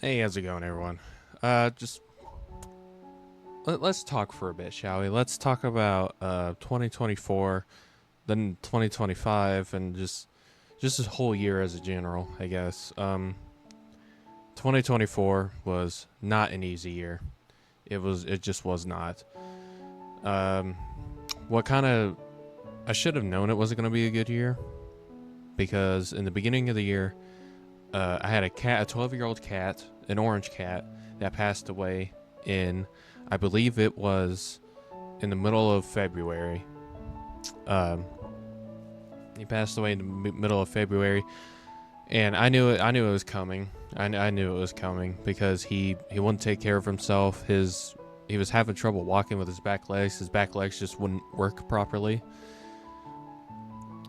Hey, how's it going, everyone? Just let's talk for a bit, shall we? Let's talk about 2024, then 2025, and just this whole year as a general, I guess. 2024 was not an easy year. It just was not. Um, what kind of I should have known it wasn't going to be a good year because in the beginning of the year, I had a cat, a 12-year-old cat, an orange cat that passed away in, I believe it was in the middle of February. Um, he passed away in the middle of February, and I knew it. I knew it was coming. I knew it was coming because he wouldn't take care of himself. He was having trouble walking with his back legs. His back legs just wouldn't work properly,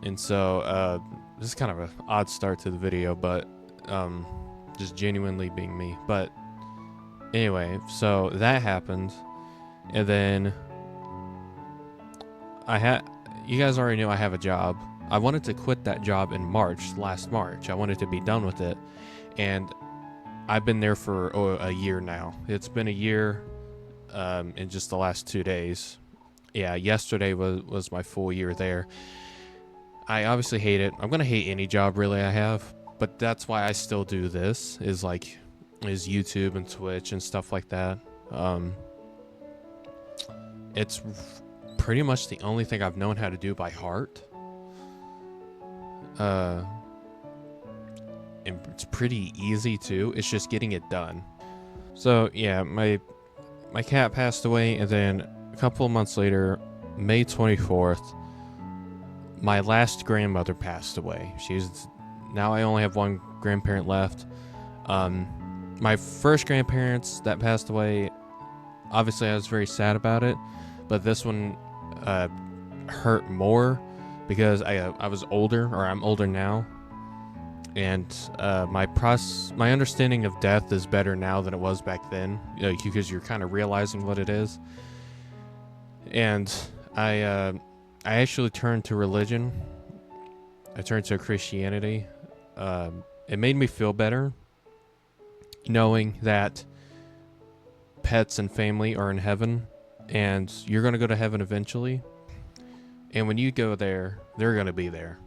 and so this is kind of an odd start to the video, but um, just genuinely being me. But anyway, so that happened, and then I had. You guys already know I have a job. I wanted to quit that job in last March. I wanted to be done with it, and I've been there for a year now. It's been a year, in just the last 2 days. Yeah, yesterday was my full year there. I obviously hate it. I'm gonna hate any job really I have, but that's why I still do this. Is YouTube and Twitch and stuff like that. It's pretty much the only thing I've known how to do by heart. Uh, and it's pretty easy too. It's just getting it done. So yeah, my cat passed away, and then a couple of months later, May 24th, my last grandmother passed away. She's now I only have one grandparent left. My first grandparents that passed away, obviously I was very sad about it, but this one hurt more because I was older, or I'm older now, and my understanding of death is better now than it was back then, because you're kind of realizing what it is. And I actually turned to religion. I turned to Christianity. It made me feel better knowing that pets and family are in heaven, and you're going to go to heaven eventually. And when you go there, they're going to be there.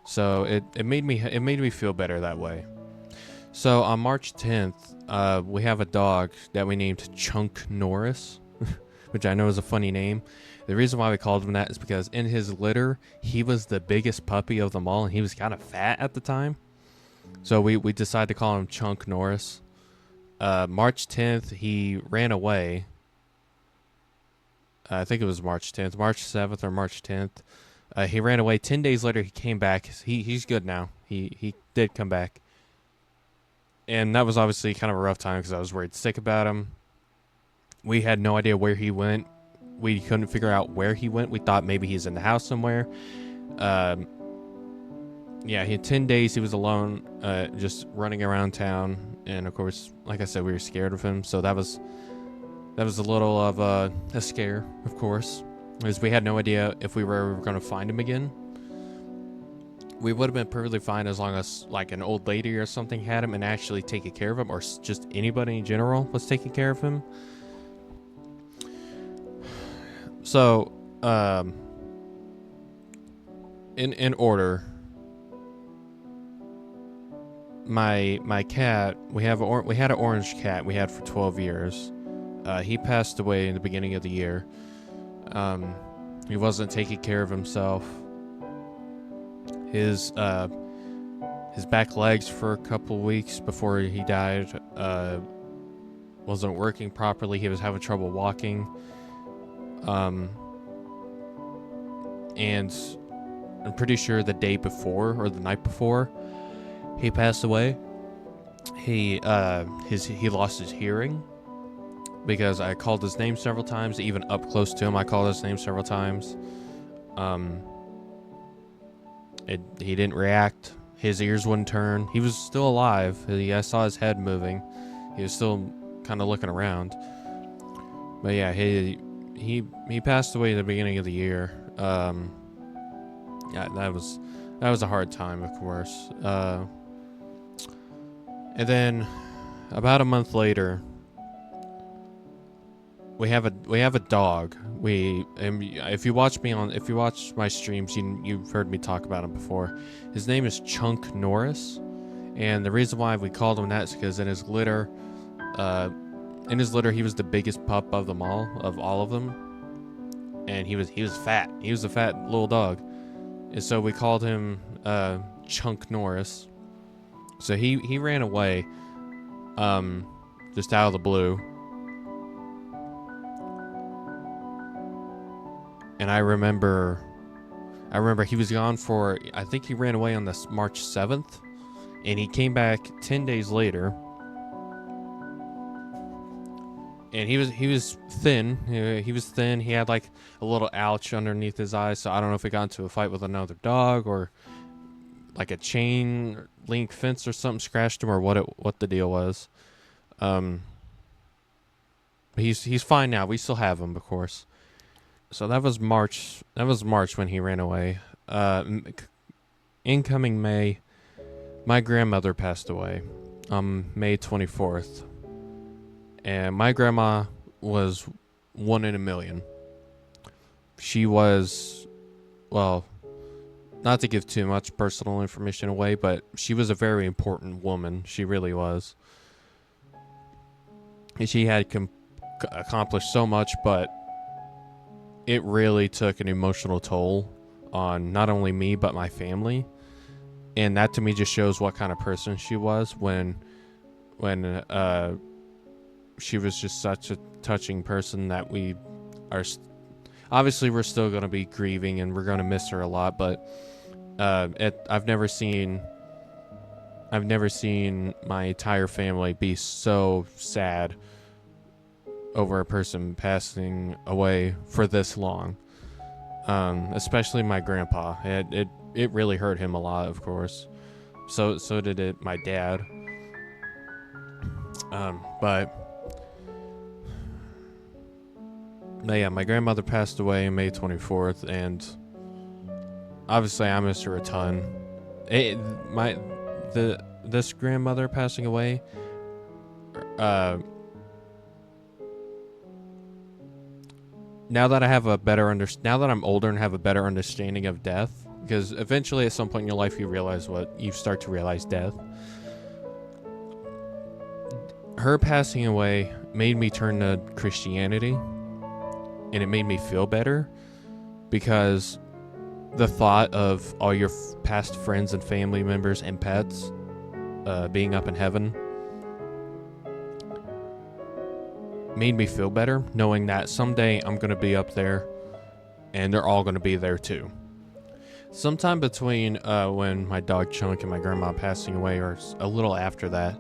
So it made me feel better that way. So on March 10th, we have a dog that we named Chunk Norris, which I know is a funny name. The reason why we called him that is because in his litter, he was the biggest puppy of them all, and he was kind of fat at the time. So we decided to call him Chunk Norris. March 10th, he ran away. I think it was March 10th, March 7th or March 10th. He ran away. 10 days later, he came back. He's good now. He did come back. And that was obviously kind of a rough time because I was worried sick about him. We had no idea where he went. We couldn't figure out where he went. We thought maybe he's in the house somewhere. Yeah, he had 10 days. He was alone, just running around town. And of course, like I said, we were scared of him. So that was a little of a scare, of course, because we had no idea if we were ever going to find him again. We would have been perfectly fine as long as like an old lady or something had him and actually taking care of him, or just anybody in general was taking care of him. So, in order, my cat, we had an orange cat we had for 12 years. He passed away in the beginning of the year. He wasn't taking care of himself. His back legs for a couple weeks before he died wasn't working properly. He was having trouble walking. And I'm pretty sure the day before or the night before he passed away, he lost his hearing because I called his name several times. Even up close to him, I called his name several times. He didn't react. His ears wouldn't turn. He was still alive. I saw his head moving. He was still kind of looking around. But yeah, he passed away at the beginning of the year. Yeah, that was a hard time, of course. And then about a month later, we have a dog. If you watch my streams, you've heard me talk about him before. His name is Chunk Norris, and the reason why we called him that is because in his litter, he was the biggest pup of them all, of them, and he was fat. He was a fat little dog, and so we called him Chunk Norris. So he ran away, just out of the blue. And I remember he was gone for, I think he ran away on this March 7th, and he came back 10 days later. And he was thin. He was thin. He had like a little ouch underneath his eye, so I don't know if he got into a fight with another dog or like a chain link fence or something scratched him or what the deal was. He's fine now. We still have him, of course. So that was March. That was March when he ran away. Incoming May, my grandmother passed away on May 24th. And my grandma was 1 in a million. She was, well, not to give too much personal information away, but she was a very important woman. She really was. And she had accomplished so much, but it really took an emotional toll on not only me, but my family. And that to me just shows what kind of person she was when she was just such a touching person that we are, obviously we're still going to be grieving and we're going to miss her a lot, but I've never seen my entire family be so sad over a person passing away for this long. Especially my grandpa. It really hurt him a lot, of course. So did it my dad. But yeah, my grandmother passed away May 24th, and obviously I miss her a ton. This grandmother passing away, now that I'm older and have a better understanding of death, because eventually at some point in your life you start to realize death. Her passing away made me turn to Christianity, and it made me feel better, because the thought of all your past friends and family members and pets being up in heaven made me feel better, knowing that someday I'm going to be up there and they're all going to be there too. Sometime between when my dog Chunk and my grandma passing away, or a little after that,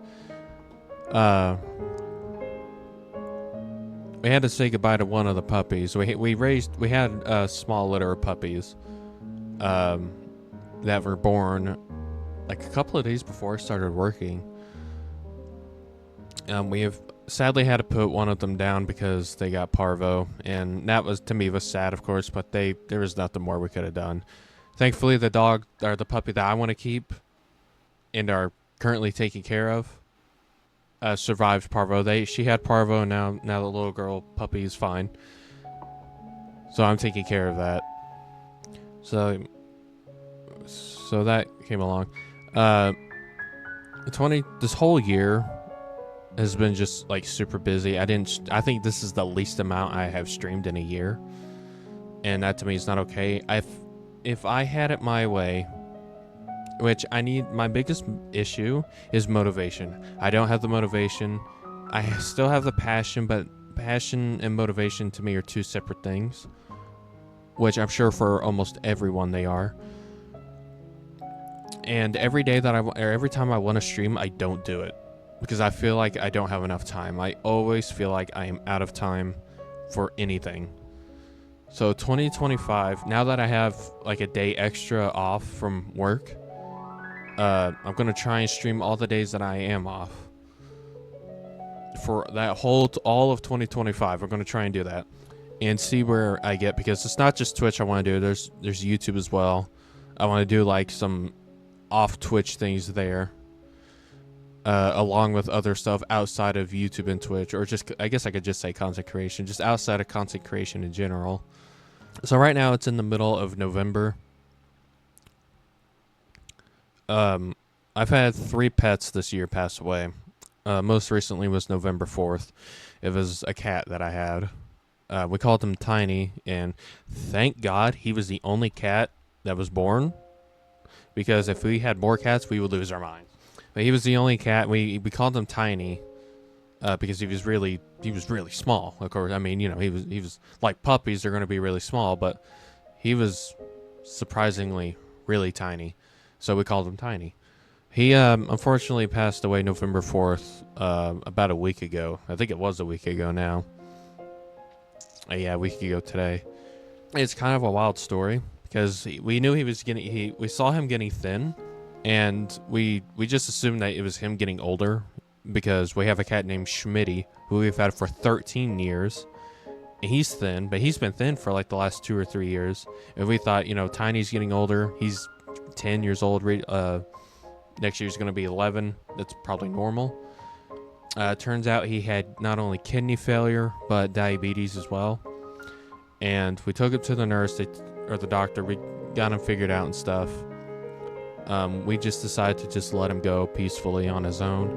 we had to say goodbye to one of the puppies. We had a small litter of puppies that were born like a couple of days before I started working. We have sadly had to put one of them down because they got parvo, and that was, to me, was sad, of course, but there was nothing more we could have done. Thankfully, the dog, or the puppy that I want to keep and are currently taking care of, survived parvo. She had parvo, and now the little girl puppy is fine. So I'm taking care of that. So that came along. This whole year has been just like super busy. I think this is the least amount I have streamed in a year, and that to me is not okay. If I had it my way, which my biggest issue is motivation. I don't have the motivation. I still have the passion, but passion and motivation to me are two separate things, which I'm sure for almost everyone they are. And every time I want to stream, I don't do it, because I feel like I don't have enough time. I always feel like I am out of time for anything. So 2025, now that I have like a day extra off from work, I'm going to try and stream all the days that I am off. For that all of 2025, we're going to try and do that and see where I get, because it's not just Twitch I want to do. There's YouTube as well. I want to do like some off Twitch things there. along with other stuff outside of YouTube and Twitch, or just, I guess I could just say content creation, just outside of content creation in general. So right now it's in the middle of November. I've had 3 pets this year pass away. Most recently was November 4th. It was a cat that I had. We called him Tiny, and thank God he was the only cat that was born, because if we had more cats, we would lose our minds. But he was the only cat. We called him Tiny because he was really small. Of course, I mean, you know, he was like puppies are going to be really small, but he was surprisingly really tiny. So we called him Tiny. He unfortunately passed away November 4th, about a week ago. I think it was a week ago now. Yeah, a week ago today. It's kind of a wild story because we knew he was getting, we saw him getting thin, and we just assumed that it was him getting older because we have a cat named Schmitty who we've had for 13 years. And he's thin, but he's been thin for like the last 2 or 3 years. And we thought, you know, Tiny's getting older. He's 10 years old. Next year's going to be 11. That's probably normal. Turns out he had not only kidney failure, but diabetes as well. And we took him to the nurse, or the doctor. We got him figured out and stuff. We just decided to just let him go peacefully on his own.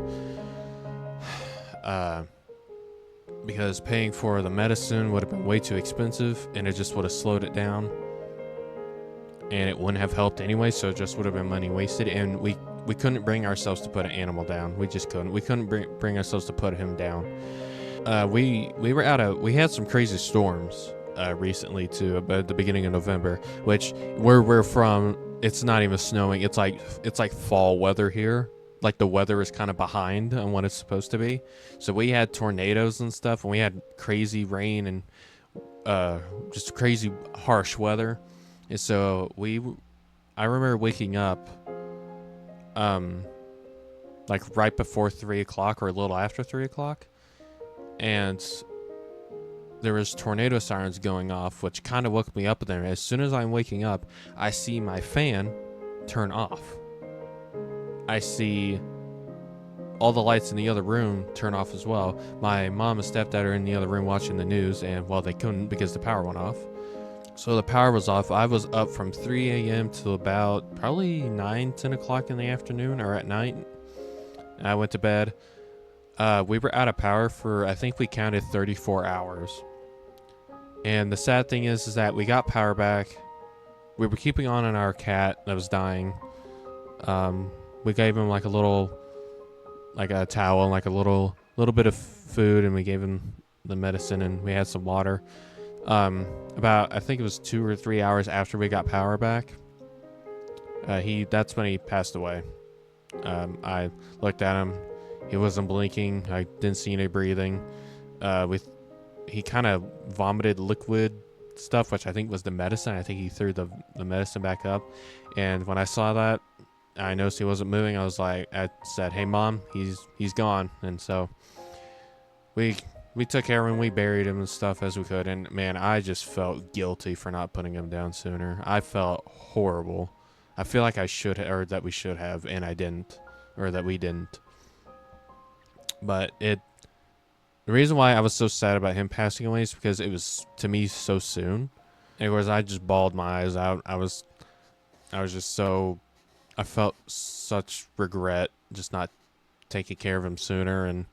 Because paying for the medicine would have been way too expensive, and it just would have slowed it down. And it wouldn't have helped anyway, so it just would have been money wasted. And we couldn't bring ourselves to put an animal down. We just couldn't. We couldn't bring ourselves to put him down. We had some crazy storms recently too, about the beginning of November, which where we're from, it's not even snowing. It's like fall weather here. Like the weather is kind of behind on what it's supposed to be. So we had tornadoes and stuff, and we had crazy rain and just crazy harsh weather. And so I remember waking up like right before 3 o'clock or a little after 3 o'clock, and there was tornado sirens going off, which kind of woke me up. There, as soon as I'm waking up, I see my fan turn off. I see all the lights in the other room turn off as well. My mom and stepdad are in the other room watching the news, and well, they couldn't because the power went off. So the power was off. I was up from 3 a.m. to about probably 10 o'clock in the afternoon or at night. And I went to bed. We were out of power for, I think we counted 34 hours. And the sad thing is that we got power back. We were keeping on our cat that was dying. We gave him like a towel and like a little bit of food, and we gave him the medicine, and we had some water. About, I think it was 2 or 3 hours after we got power back, that's when he passed away. I looked at him. He wasn't blinking. I didn't see any breathing. He kind of vomited liquid stuff, which I think was the medicine. I think he threw the medicine back up. And when I saw that, I noticed he wasn't moving. I said, "Hey, Mom, he's gone." And so we took care of him. We buried him and stuff as we could. And man, I just felt guilty for not putting him down sooner. I felt horrible. I feel like I should, or that we should have, and I didn't, or that we didn't. But the reason why I was so sad about him passing away is because it was, to me, so soon. And of course, I just bawled my eyes out. I was just so, I felt such regret just not taking care of him sooner, and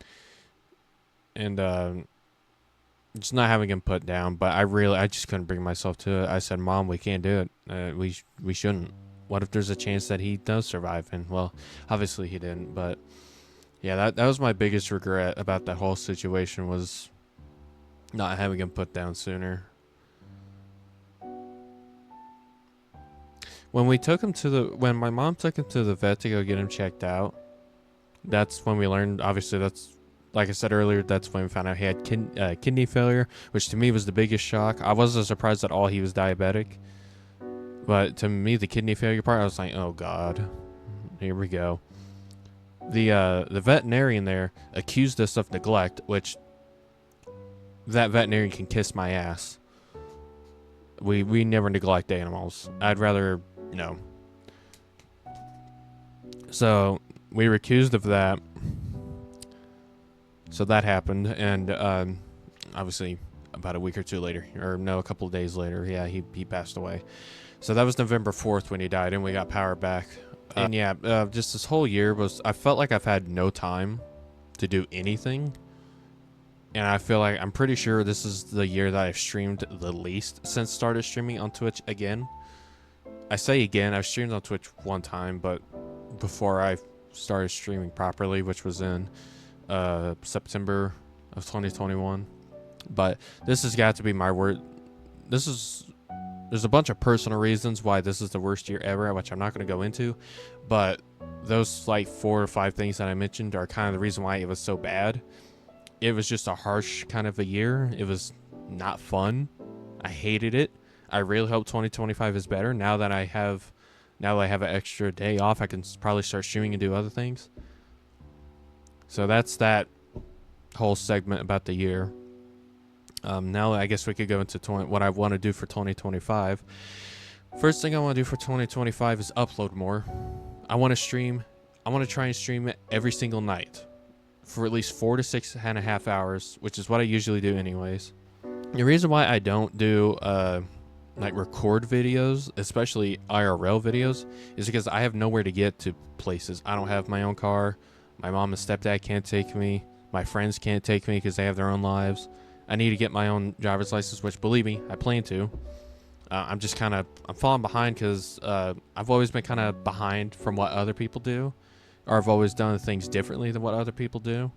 just not having him put down. But I just couldn't bring myself to it. I said, "Mom, we can't do it. We shouldn't. What if there's a chance that he does survive?" And well, obviously he didn't. But yeah, that was my biggest regret about that whole situation, was not having him put down sooner. When my mom took him to the vet to go get him checked out, that's when we learned, obviously, that's, like I said earlier, that's when we found out he had kidney failure, which to me was the biggest shock. I wasn't surprised at all he was diabetic, but to me, the kidney failure part, I was like, oh God, here we go. The veterinarian there accused us of neglect, which that veterinarian can kiss my ass. We never neglect animals. I'd rather, no. So we were accused of that. So that happened, and obviously about a week or two later, or no, a couple of days later, yeah, he passed away. So that was November 4th when he died, and we got power back. And yeah, just this whole year I felt like I've had no time to do anything. And I feel like I'm pretty sure this is the year that I've streamed the least since started streaming on Twitch again. I say again, I've streamed on Twitch one time, but before I started streaming properly, which was in September of 2021. But this has got to be my word. There's a bunch of personal reasons why this is the worst year ever, which I'm not going to go into, but those like 4 or 5 things that I mentioned are kind of the reason why it was so bad. It was just a harsh kind of a year. It was not fun. I hated it. I really hope 2025 is better. Now that I have an extra day off, I can probably start streaming and do other things. So that's that whole segment about the year. Now I guess we could go into what I want to do for 2025. First thing I want to do for 2025 is upload more. I want to stream. I want to try and stream it every single night for at least 4 to 6.5 hours, which is what I usually do anyways. The reason why I don't do like record videos, especially IRL videos, is because I have nowhere to get to places. I don't have my own car. My mom and stepdad can't take me. My friends can't take me because they have their own lives. I need to get my own driver's license, which, believe me, I plan to. I'm falling behind because I've always been kind of behind from what other people do, or I've always done things differently than what other people do.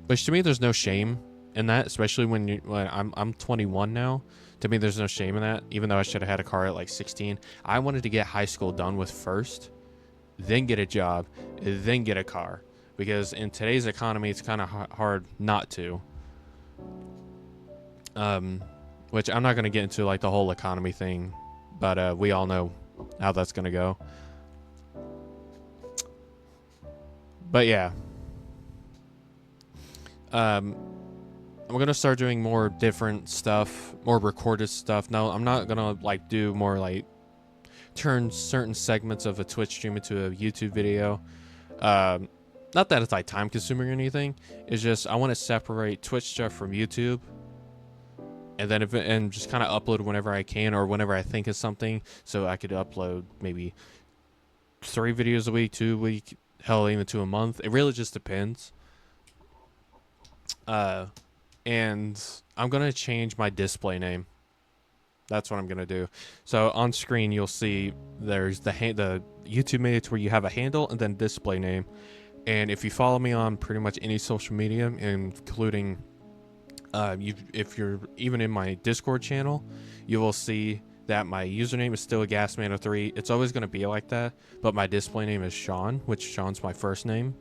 Which to me, there's no shame in that, especially when I'm 21 now. To me, there's no shame in that, even though I should have had a car at like 16. I wanted to get high school done with first, then get a job, then get a car. Because in today's economy, it's kind of hard not to. Which I'm not going to get into like the whole economy thing, but we all know how that's going to go. But yeah. I'm going to start doing more different stuff, more recorded stuff. No, I'm not going to like do more like turn certain segments of a Twitch stream into a YouTube video. Not that it's like time consuming or anything. It's just I want to separate Twitch stuff from YouTube, and then and just kind of upload whenever I can or whenever I think of something. So I could upload maybe 3 videos a week, 2 a week, hell, even 2 a month. It really just depends. And I'm gonna change my display name. That's what I'm gonna do. So on screen you'll see there's the YouTube minutes where you have a handle and then display name. And if you follow me on pretty much any social media, including if you're even in my Discord channel, you will see that my username is still Gasman03. It's always going to be like that, but my display name is Sean, which Sean's my first name.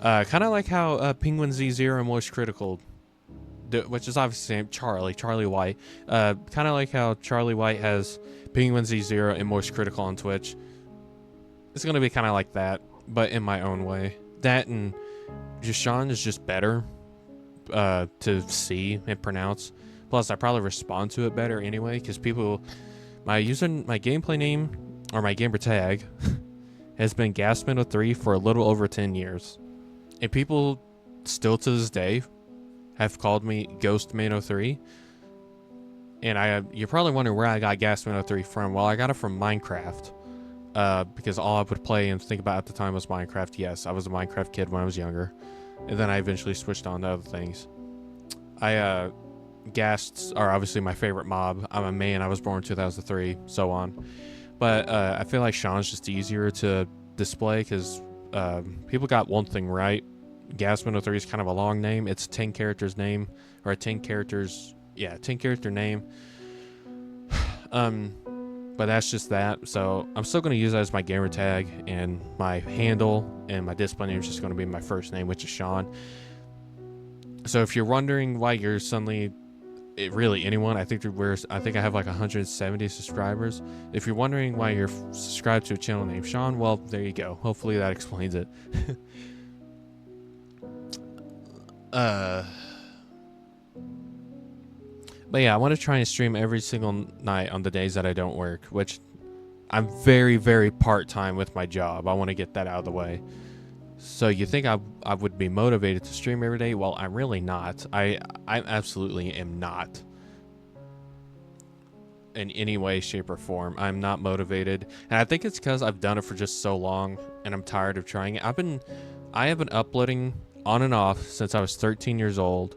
Kind of like how Penguin Z0 and Moist Critical, which is obviously Charlie White. Kind of like how Charlie White has Penguin Z0 and Moist Critical on Twitch. It's going to be kind of like that, but in my own way. That and just Sean is just better to see and pronounce. Plus, I probably respond to it better anyway, because my gameplay name, or my gamer tag, has been Gasman03 for a little over 10 years. And people still to this day have called me Ghostman03. And you're probably wondering where I got Gasman03 from. Well, I got it from Minecraft. Because all I would play and think about at the time was Minecraft. Yes, I was a Minecraft kid when I was younger. And then I eventually switched on to other things. Ghasts are obviously my favorite mob. I'm a man. I was born in 2003, so on. But I feel like Sean's just easier to display because people got one thing right. Gasman03 is kind of a long name. It's a 10 characters name, or a 10 character name. But that's just that. So I'm still going to use that as my gamer tag, and my handle and my display name is just going to be my first name, which is Sean. So if you're wondering why you're suddenly, really anyone, I think I have like 170 subscribers. If you're wondering why you're subscribed to a channel named Sean, well, there you go. Hopefully that explains it. But yeah, I want to try and stream every single night on the days that I don't work, which I'm very, very part-time with my job. I want to get that out of the way. So you think I would be motivated to stream every day? Well, I'm really not. I absolutely am not. In any way, shape, or form. I'm not motivated. And I think it's because I've done it for just so long and I'm tired of trying it. I have been uploading on and off since I was 13 years old.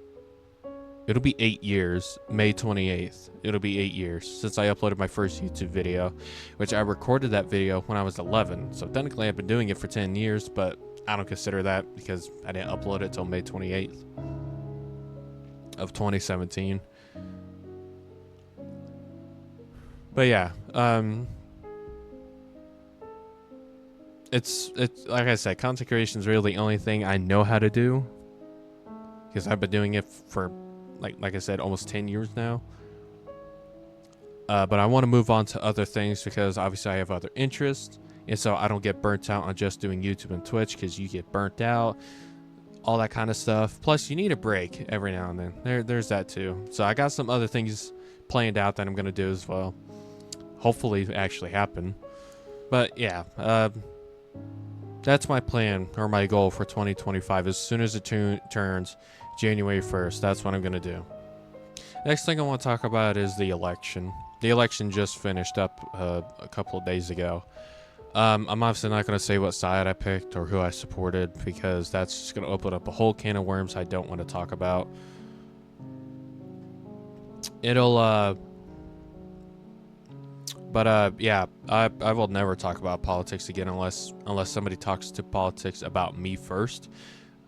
It'll be 8 years, May 28th. It'll be 8 years since I uploaded my first YouTube video, which I recorded that video when I was 11. So technically I've been doing it for 10 years, but I don't consider that because I didn't upload it till May 28th of 2017. But yeah, it's like I said, content creation is really the only thing I know how to do because I've been doing it for like I said, almost 10 years now. But I want to move on to other things because obviously I have other interests, and so I don't get burnt out on just doing YouTube and Twitch because you get burnt out, all that kind of stuff. Plus, you need a break every now and then. There's that too. So I got some other things planned out that I'm gonna do as well. Hopefully actually happen. But yeah, that's my plan or my goal for 2025. As soon as it turns January 1st, that's what I'm going to do. Next thing I want to talk about is the election. The election just finished up a couple of days ago. I'm obviously not going to say what side I picked or who I supported because that's just going to open up a whole can of worms I don't want to talk about. Yeah, I will never talk about politics again unless somebody talks to politics about me first.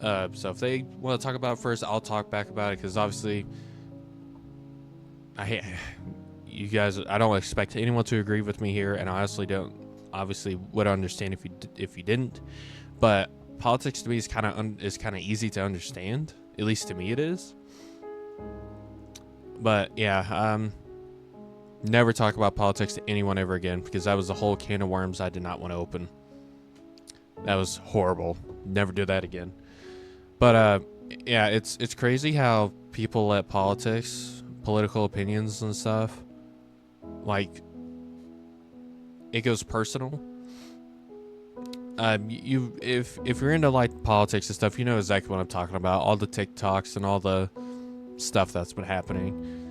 So if they want to talk about it first, I'll talk back about it because obviously, you guys. I don't expect anyone to agree with me here, and I honestly don't. Obviously, would understand if you didn't. But politics to me is kind of easy to understand. At least to me, it is. But yeah, never talk about politics to anyone ever again because that was a whole can of worms I did not want to open. That was horrible. Never do that again. But yeah, it's crazy how people let political opinions and stuff, like, it goes personal. If you're into like politics and stuff, you know exactly what I'm talking about. All the TikToks and all the stuff that's been happening.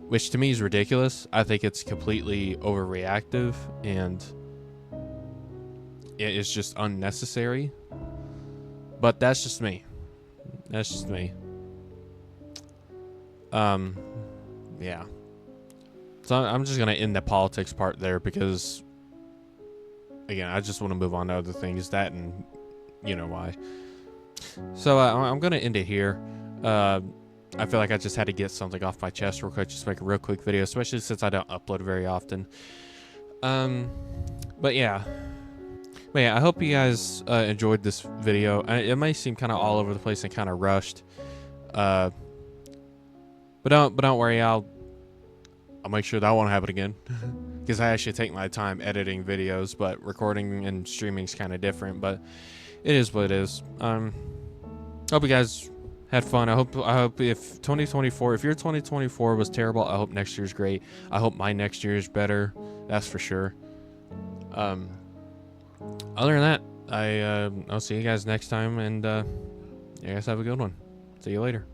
Which to me is ridiculous. I think it's completely overreactive and it is just unnecessary. But that's just me. That's just me. Yeah. So I'm just gonna end the politics part there because, again, I just want to move on to other things. That and you know why. So I'm gonna end it here. I feel like I just had to get something off my chest real quick, just make a real quick video, especially since I don't upload very often. But yeah, I hope you guys enjoyed this video. It may seem kind of all over the place and kind of rushed, but don't worry, I'll make sure that won't happen again, because I actually take my time editing videos, but recording and streaming is kind of different. But it is what it is. Hope you guys had fun. I hope if 2024, if your 2024 was terrible, I hope next year's great. I hope my next year is better. That's for sure. Other than that, I'll see you guys next time, and you guys have a good one. See you later.